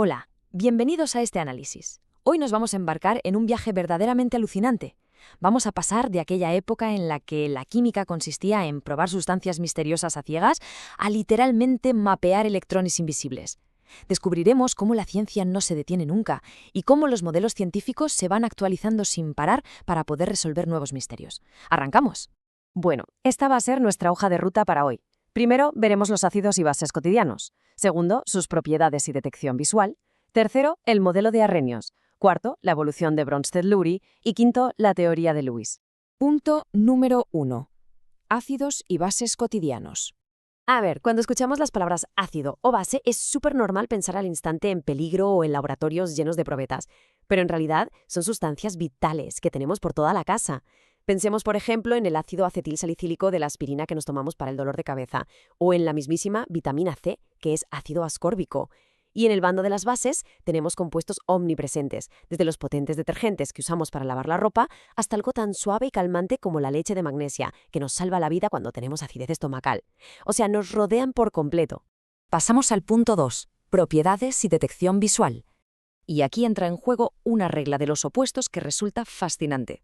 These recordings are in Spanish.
Hola, bienvenidos a este análisis. Hoy nos vamos a embarcar en un viaje verdaderamente alucinante. Vamos a pasar de aquella época en la que la química consistía en probar sustancias misteriosas a ciegas a literalmente mapear electrones invisibles. Descubriremos cómo la ciencia no se detiene nunca y cómo los modelos científicos se van actualizando sin parar para poder resolver nuevos misterios. ¡Arrancamos! Bueno, esta va a ser nuestra hoja de ruta para hoy. Primero, veremos los ácidos y bases cotidianos. Segundo, sus propiedades y detección visual. Tercero, el modelo de Arrhenius. Cuarto, la evolución de Bronsted-Lowry. Y quinto, la teoría de Lewis. Punto número 1. Ácidos y bases cotidianos. A ver, cuando escuchamos las palabras ácido o base, es súper normal pensar al instante en peligro o en laboratorios llenos de probetas. Pero en realidad son sustancias vitales que tenemos por toda la casa. Pensemos, por ejemplo, en el ácido acetilsalicílico de la aspirina que nos tomamos para el dolor de cabeza, o en la mismísima vitamina C, que es ácido ascórbico. Y en el bando de las bases tenemos compuestos omnipresentes, desde los potentes detergentes que usamos para lavar la ropa hasta algo tan suave y calmante como la leche de magnesia, que nos salva la vida cuando tenemos acidez estomacal. O sea, nos rodean por completo. Pasamos al punto 2. Propiedades y detección visual. Y aquí entra en juego una regla de los opuestos que resulta fascinante.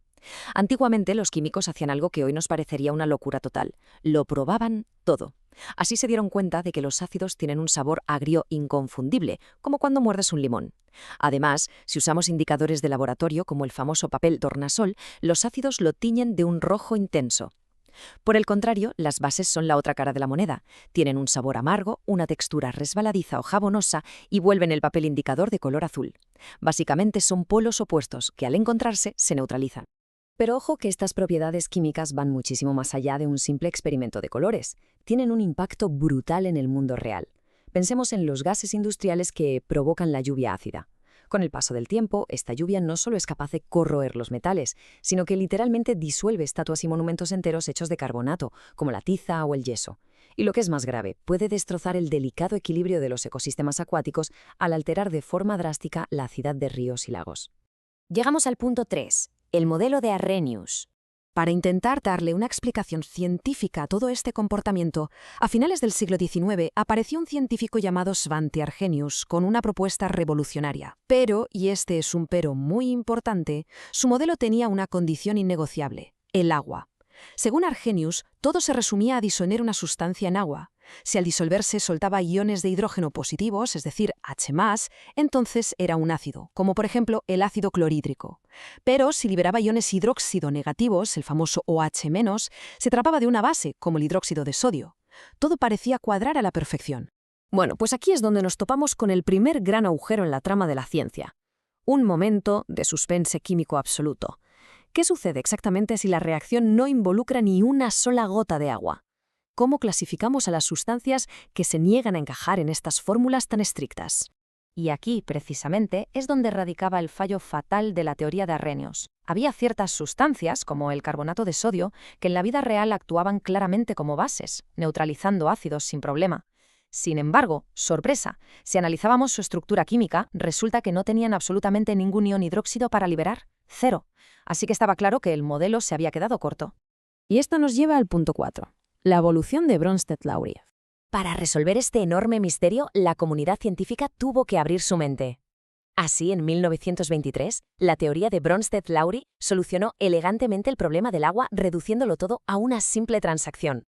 Antiguamente los químicos hacían algo que hoy nos parecería una locura total. Lo probaban todo. Así se dieron cuenta de que los ácidos tienen un sabor agrio inconfundible, como cuando muerdes un limón. Además, si usamos indicadores de laboratorio como el famoso papel tornasol, los ácidos lo tiñen de un rojo intenso. Por el contrario, las bases son la otra cara de la moneda. Tienen un sabor amargo, una textura resbaladiza o jabonosa y vuelven el papel indicador de color azul. Básicamente son polos opuestos que al encontrarse se neutralizan. Pero ojo que estas propiedades químicas van muchísimo más allá de un simple experimento de colores. Tienen un impacto brutal en el mundo real. Pensemos en los gases industriales que provocan la lluvia ácida. Con el paso del tiempo, esta lluvia no solo es capaz de corroer los metales, sino que literalmente disuelve estatuas y monumentos enteros hechos de carbonato, como la tiza o el yeso. Y lo que es más grave, puede destrozar el delicado equilibrio de los ecosistemas acuáticos al alterar de forma drástica la acidez de ríos y lagos. Llegamos al punto 3. El modelo de Arrhenius. Para intentar darle una explicación científica a todo este comportamiento, a finales del siglo XIX apareció un científico llamado Svante Arrhenius con una propuesta revolucionaria. Pero, y este es un pero muy importante, su modelo tenía una condición innegociable: el agua. Según Arrhenius, todo se resumía a disolver una sustancia en agua. Si al disolverse soltaba iones de hidrógeno positivos, es decir, H+, entonces era un ácido, como por ejemplo el ácido clorhídrico. Pero si liberaba iones hidróxido negativos, el famoso OH-, se trataba de una base, como el hidróxido de sodio. Todo parecía cuadrar a la perfección. Bueno, pues aquí es donde nos topamos con el primer gran agujero en la trama de la ciencia. Un momento de suspense químico absoluto. ¿Qué sucede exactamente si la reacción no involucra ni una sola gota de agua? ¿Cómo clasificamos a las sustancias que se niegan a encajar en estas fórmulas tan estrictas? Y aquí, precisamente, es donde radicaba el fallo fatal de la teoría de Arrhenius. Había ciertas sustancias, como el carbonato de sodio, que en la vida real actuaban claramente como bases, neutralizando ácidos sin problema. Sin embargo, sorpresa, si analizábamos su estructura química, resulta que no tenían absolutamente ningún ion hidróxido para liberar, cero. Así que estaba claro que el modelo se había quedado corto. Y esto nos lleva al punto 4, la evolución de Bronsted-Lowry. Para resolver este enorme misterio, la comunidad científica tuvo que abrir su mente. Así, en 1923, la teoría de Bronsted-Lowry solucionó elegantemente el problema del agua, reduciéndolo todo a una simple transacción.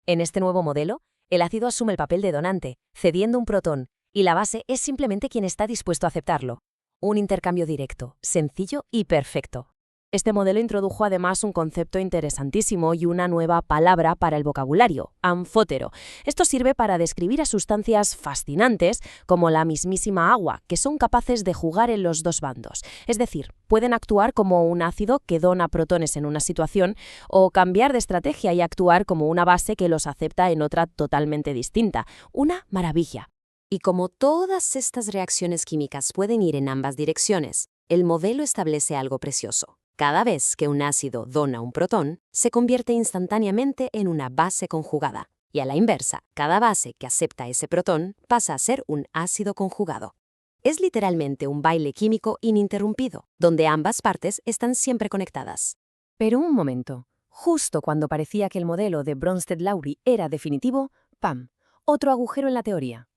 En este nuevo modelo, el ácido asume el papel de donante, cediendo un protón, y la base es simplemente quien está dispuesto a aceptarlo. Un intercambio directo, sencillo y perfecto. Este modelo introdujo además un concepto interesantísimo y una nueva palabra para el vocabulario: anfótero. Esto sirve para describir a sustancias fascinantes como la mismísima agua, que son capaces de jugar en los dos bandos. Es decir, pueden actuar como un ácido que dona protones en una situación o cambiar de estrategia y actuar como una base que los acepta en otra totalmente distinta. Una maravilla. Y como todas estas reacciones químicas pueden ir en ambas direcciones, el modelo establece algo precioso. Cada vez que un ácido dona un protón, se convierte instantáneamente en una base conjugada. Y a la inversa, cada base que acepta ese protón pasa a ser un ácido conjugado. Es literalmente un baile químico ininterrumpido, donde ambas partes están siempre conectadas. Pero un momento, justo cuando parecía que el modelo de Bronsted-Lowry era definitivo, ¡pam!, otro agujero en la teoría.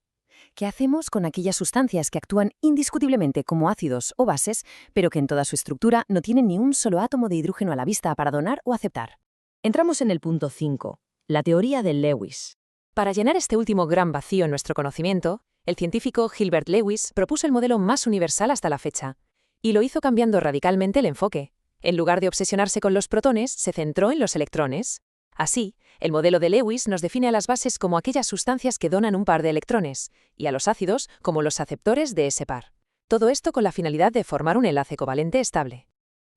¿Qué hacemos con aquellas sustancias que actúan indiscutiblemente como ácidos o bases, pero que en toda su estructura no tienen ni un solo átomo de hidrógeno a la vista para donar o aceptar? Entramos en el punto 5, la teoría de Lewis. Para llenar este último gran vacío en nuestro conocimiento, el científico Gilbert Lewis propuso el modelo más universal hasta la fecha, y lo hizo cambiando radicalmente el enfoque. En lugar de obsesionarse con los protones, se centró en los electrones. Así, el modelo de Lewis nos define a las bases como aquellas sustancias que donan un par de electrones, y a los ácidos como los aceptores de ese par. Todo esto con la finalidad de formar un enlace covalente estable.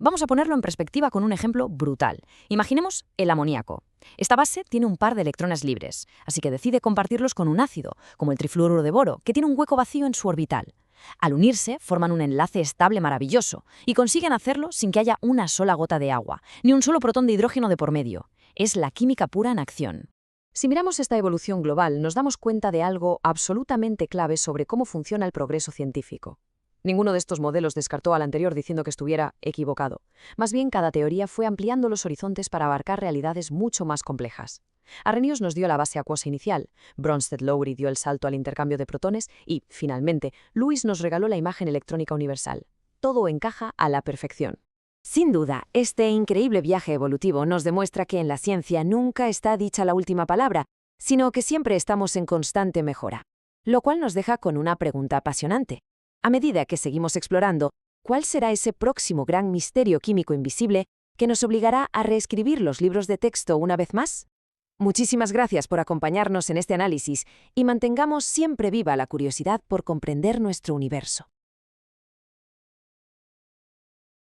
Vamos a ponerlo en perspectiva con un ejemplo brutal. Imaginemos el amoníaco. Esta base tiene un par de electrones libres, así que decide compartirlos con un ácido, como el trifluoruro de boro, que tiene un hueco vacío en su orbital. Al unirse, forman un enlace estable maravilloso, y consiguen hacerlo sin que haya una sola gota de agua, ni un solo protón de hidrógeno de por medio. Es la química pura en acción. Si miramos esta evolución global, nos damos cuenta de algo absolutamente clave sobre cómo funciona el progreso científico. Ninguno de estos modelos descartó al anterior diciendo que estuviera equivocado. Más bien, cada teoría fue ampliando los horizontes para abarcar realidades mucho más complejas. Arrhenius nos dio la base acuosa inicial, Bronsted-Lowry dio el salto al intercambio de protones y, finalmente, Lewis nos regaló la imagen electrónica universal. Todo encaja a la perfección. Sin duda, este increíble viaje evolutivo nos demuestra que en la ciencia nunca está dicha la última palabra, sino que siempre estamos en constante mejora. Lo cual nos deja con una pregunta apasionante. A medida que seguimos explorando, ¿cuál será ese próximo gran misterio químico invisible que nos obligará a reescribir los libros de texto una vez más? Muchísimas gracias por acompañarnos en este análisis y mantengamos siempre viva la curiosidad por comprender nuestro universo.